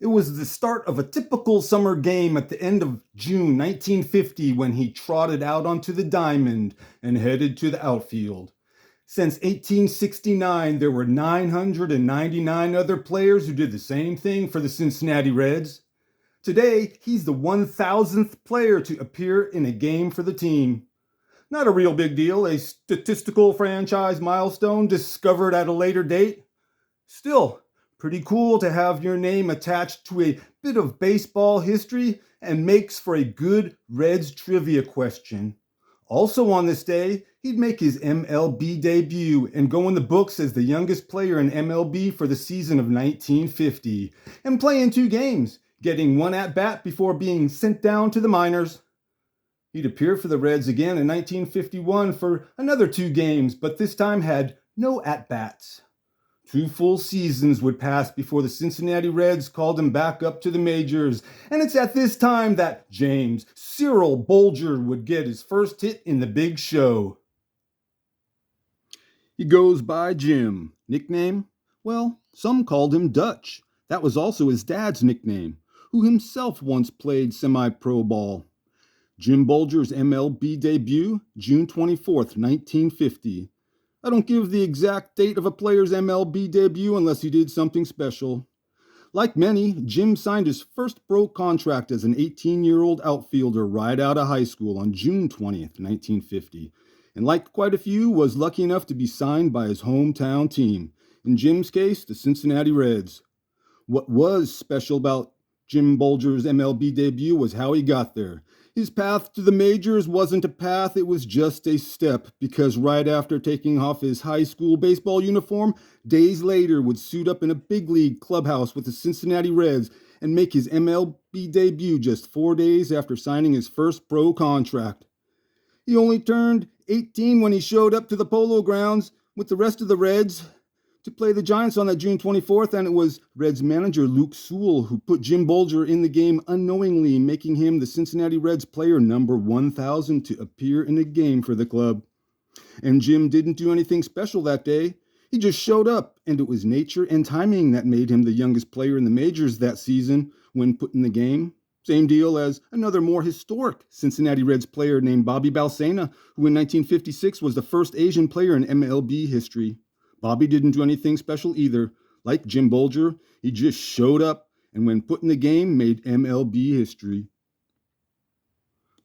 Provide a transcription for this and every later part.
It was the start of a typical summer game at the end of June 1950 when he trotted out onto the diamond and headed to the outfield. Since 1869, there were 999 other players who did the same thing for the Cincinnati Reds. Today, he's the 1,000th player to appear in a game for the team. Not a real big deal, a statistical franchise milestone discovered at a later date. Still, pretty cool to have your name attached to a bit of baseball history and makes for a good Reds trivia question. Also on this day, he'd make his MLB debut and go in the books as the youngest player in MLB for the season of 1950 and play in 2 games, getting 1 at-bat before being sent down to the minors. He'd appear for the Reds again in 1951 for another 2 games, but this time had no at-bats. 2 full seasons would pass before the Cincinnati Reds called him back up to the majors, and it's at this time that James Cyril Bolger would get his first hit in the big show. He goes by Jim. Nickname? Well, some called him Dutch. That was also his dad's nickname, who himself once played semi-pro ball. Jim Bolger's MLB debut, June 24th, 1950. I don't give the exact date of a player's MLB debut unless he did something special. Like many, Jim signed his first pro contract as an 18-year-old outfielder right out of high school on June 20th, 1950. And like quite a few, was lucky enough to be signed by his hometown team. In Jim's case, the Cincinnati Reds. What was special about Jim Bolger's MLB debut was how he got there. His path to the majors wasn't a path, it was just a step, because right after taking off his high school baseball uniform, days later would suit up in a big league clubhouse with the Cincinnati Reds and make his MLB debut just 4 days after signing his first pro contract. He only turned 18 when he showed up to the Polo Grounds with the rest of the Reds to play the Giants on that June 24th, and it was Reds manager Luke Sewell who put Jim Bolger in the game unknowingly, making him the Cincinnati Reds player number 1,000 to appear in a game for the club. And Jim didn't do anything special that day. He just showed up, and it was nature and timing that made him the youngest player in the majors that season when put in the game. Same deal as another more historic Cincinnati Reds player named Bobby Balsena, who in 1956 was the first Asian player in MLB history. Bobby didn't do anything special either. Like Jim Bolger, he just showed up and when put in the game, made MLB history.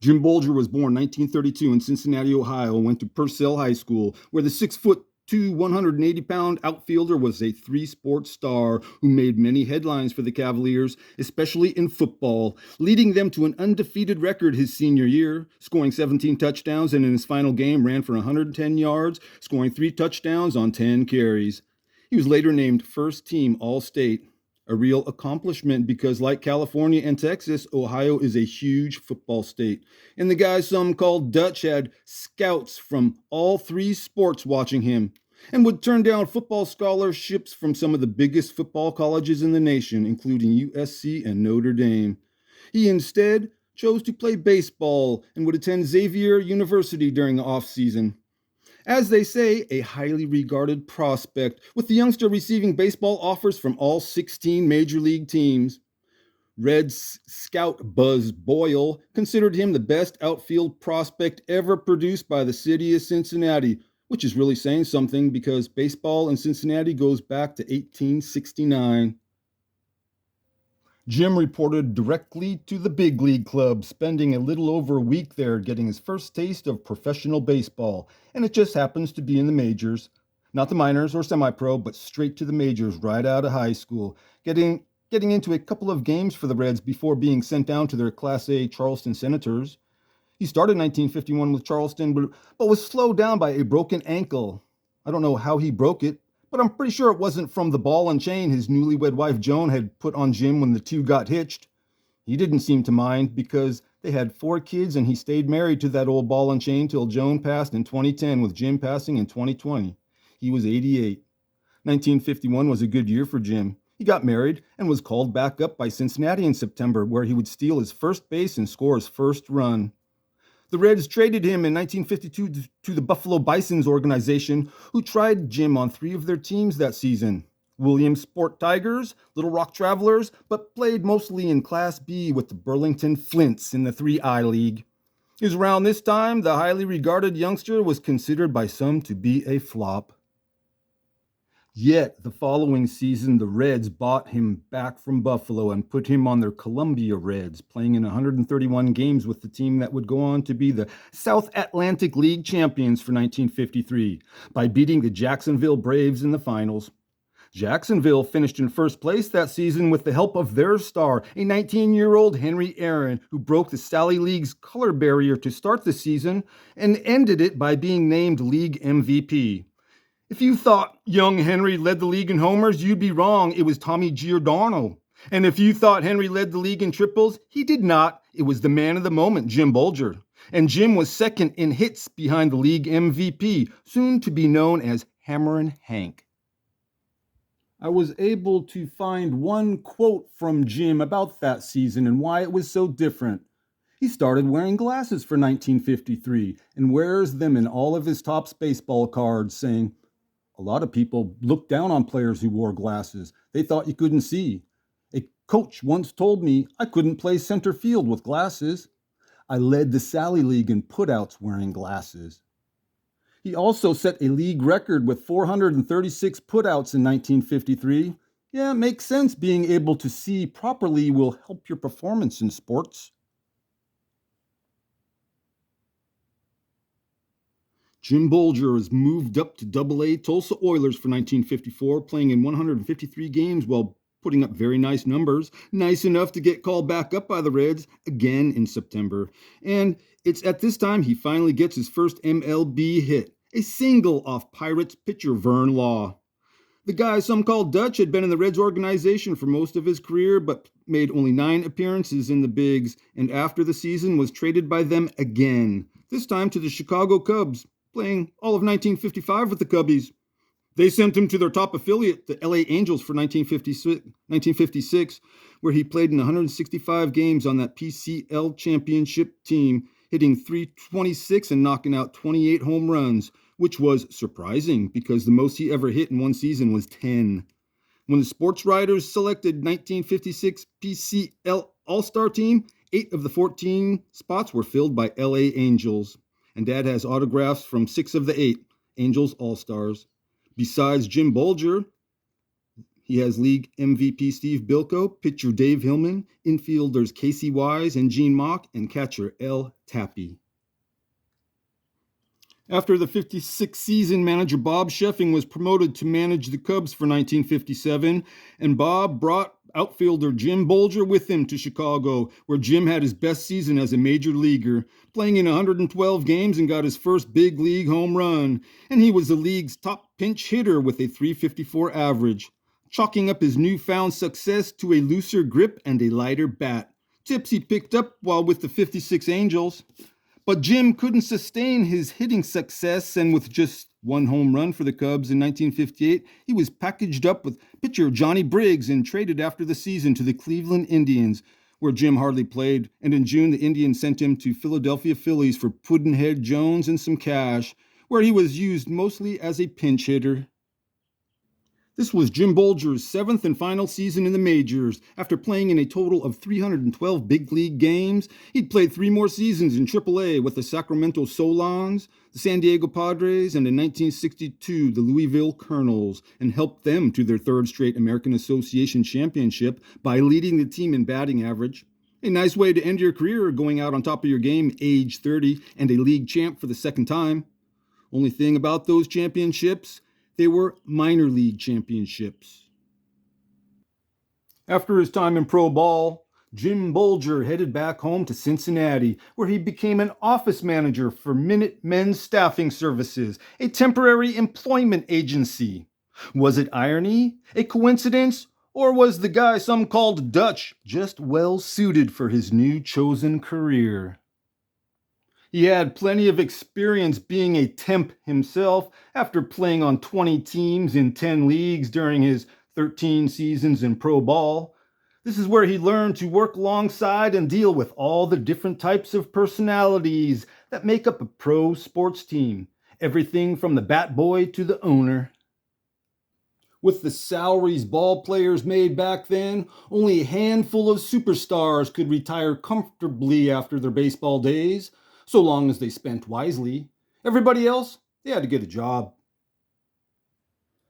Jim Bolger was born 1932 in Cincinnati, Ohio, and went to Purcell High School, where the 6'2", 180-pound outfielder was a 3-sport star who made many headlines for the Cavaliers, especially in football, leading them to an undefeated record his senior year, scoring 17 touchdowns, and in his final game ran for 110 yards, scoring 3 touchdowns on 10 carries. He was later named First Team All-State, a real accomplishment because, like California and Texas, Ohio is a huge football state. And the guy some called Dutch had scouts from all 3 sports watching him and would turn down football scholarships from some of the biggest football colleges in the nation, including USC and Notre Dame. He instead chose to play baseball and would attend Xavier University during the off-season. As they say, a highly regarded prospect, with the youngster receiving baseball offers from all 16 major league teams. Reds scout Buzz Boyle considered him the best outfield prospect ever produced by the city of Cincinnati, which is really saying something because baseball in Cincinnati goes back to 1869. Jim reported directly to the big league club, spending a little over a week there getting his first taste of professional baseball, and it just happens to be in the majors. Not the minors or semi-pro, but straight to the majors right out of high school, getting into a couple of games for the Reds before being sent down to their Class A Charleston Senators. He started 1951 with Charleston, but was slowed down by a broken ankle. I don't know how he broke it, but I'm pretty sure it wasn't from the ball and chain his newlywed wife Joan had put on Jim when the two got hitched. He didn't seem to mind because they had 4 kids and he stayed married to that old ball and chain till Joan passed in 2010, with Jim passing in 2020. He was 88. 1951 was a good year for Jim. He got married and was called back up by Cincinnati in September, where he would steal his first base and score his first run. The Reds traded him in 1952 to the Buffalo Bisons organization, who tried Jim on 3 of their teams that season. Williamsport Tigers, Little Rock Travelers, but played mostly in Class B with the Burlington Flints in the 3I League. It was around this time the highly regarded youngster was considered by some to be a flop. Yet, the following season, the Reds bought him back from Buffalo and put him on their Columbia Reds, playing in 131 games with the team that would go on to be the South Atlantic League champions for 1953 by beating the Jacksonville Braves in the finals. Jacksonville finished in first place that season with the help of their star, a 19-year-old Henry Aaron, who broke the Sally League's color barrier to start the season and ended it by being named League MVP. If you thought young Henry led the league in homers, you'd be wrong. It was Tommy Giordano. And if you thought Henry led the league in triples, he did not. It was the man of the moment, Jim Bolger. And Jim was second in hits behind the league MVP, soon to be known as Hammerin' Hank. I was able to find one quote from Jim about that season and why it was so different. He started wearing glasses for 1953 and wears them in all of his Topps baseball cards, saying, "A lot of people looked down on players who wore glasses. They thought you couldn't see. A coach once told me I couldn't play center field with glasses. I led the Sally League in putouts wearing glasses." He also set a league record with 436 putouts in 1953. Yeah, it makes sense. Being able to see properly will help your performance in sports. Jim Bolger was moved up to Double-A Tulsa Oilers for 1954, playing in 153 games while putting up very nice numbers, nice enough to get called back up by the Reds again in September. And it's at this time he finally gets his first MLB hit, a single off Pirates pitcher Vern Law. The guy some call Dutch had been in the Reds organization for most of his career, but made only 9 appearances in the bigs, and after the season was traded by them again, this time to the Chicago Cubs, playing all of 1955 with the Cubbies. They sent him to their top affiliate, the LA Angels, for 1956, where he played in 165 games on that PCL championship team, hitting .326 and knocking out 28 home runs, which was surprising because the most he ever hit in one season was 10. When the sports writers selected 1956 PCL All-Star team, 8 of the 14 spots were filled by LA Angels. And Dad has autographs from 6 of the 8 Angels All-Stars. Besides Jim Bolger, he has league MVP Steve Bilko, pitcher Dave Hillman, infielders Casey Wise and Gene Mock, and catcher L. Tappy. After the 56 season, manager Bob Sheffing was promoted to manage the Cubs for 1957, and Bob brought outfielder Jim Bolger with him to Chicago, where Jim had his best season as a major leaguer, playing in 112 games and got his first big league home run, and he was the league's top pinch hitter with a .354 average, chalking up his newfound success to a looser grip and a lighter bat, tips he picked up while with the 56 Angels. But Jim couldn't sustain his hitting success, and with just 1 home run for the Cubs in 1958, he was packaged up with pitcher Johnny Briggs and traded after the season to the Cleveland Indians, where Jim hardly played, and in June the Indians sent him to Philadelphia Phillies for Pudd'nhead Jones and some cash, where he was used mostly as a pinch hitter. This was Jim Bolger's 7th and final season in the majors. After playing in a total of 312 big league games, he'd played 3 more seasons in AAA with the Sacramento Solons, the San Diego Padres, and in 1962 the Louisville Colonels, and helped them to their 3rd straight American Association championship by leading the team in batting average. A nice way to end your career, going out on top of your game, age 30, and a league champ for the 2nd time. Only thing about those championships, they were minor league championships. After his time in pro ball, Jim Bolger headed back home to Cincinnati, where he became an office manager for Minute Men's Staffing Services, a temporary employment agency. Was it irony, a coincidence, or was the guy some called Dutch just well suited for his new chosen career? He had plenty of experience being a temp himself after playing on 20 teams in 10 leagues during his 13 seasons in pro ball. This is where he learned to work alongside and deal with all the different types of personalities that make up a pro sports team, everything from the bat boy to the owner. With the salaries ball players made back then, only a handful of superstars could retire comfortably after their baseball days, so long as they spent wisely. Everybody else, they had to get a job.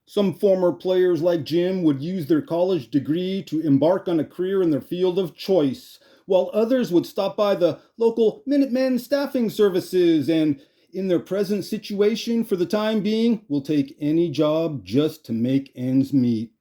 Some former players like Jim would use their college degree to embark on a career in their field of choice, while others would stop by the local Minutemen staffing services and, in their present situation for the time being, will take any job just to make ends meet.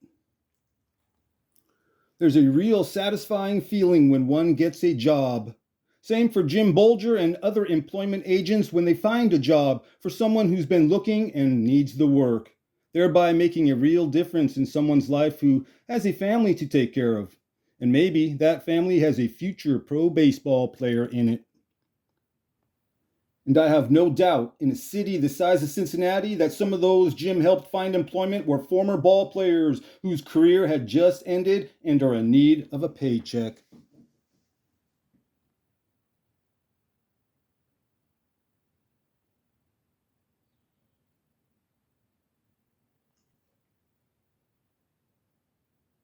There's a real satisfying feeling when one gets a job. Same for Jim Bolger and other employment agents when they find a job for someone who's been looking and needs the work, thereby making a real difference in someone's life who has a family to take care of. And maybe that family has a future pro baseball player in it. And I have no doubt in a city the size of Cincinnati that some of those Jim helped find employment were former ball players whose career had just ended and are in need of a paycheck.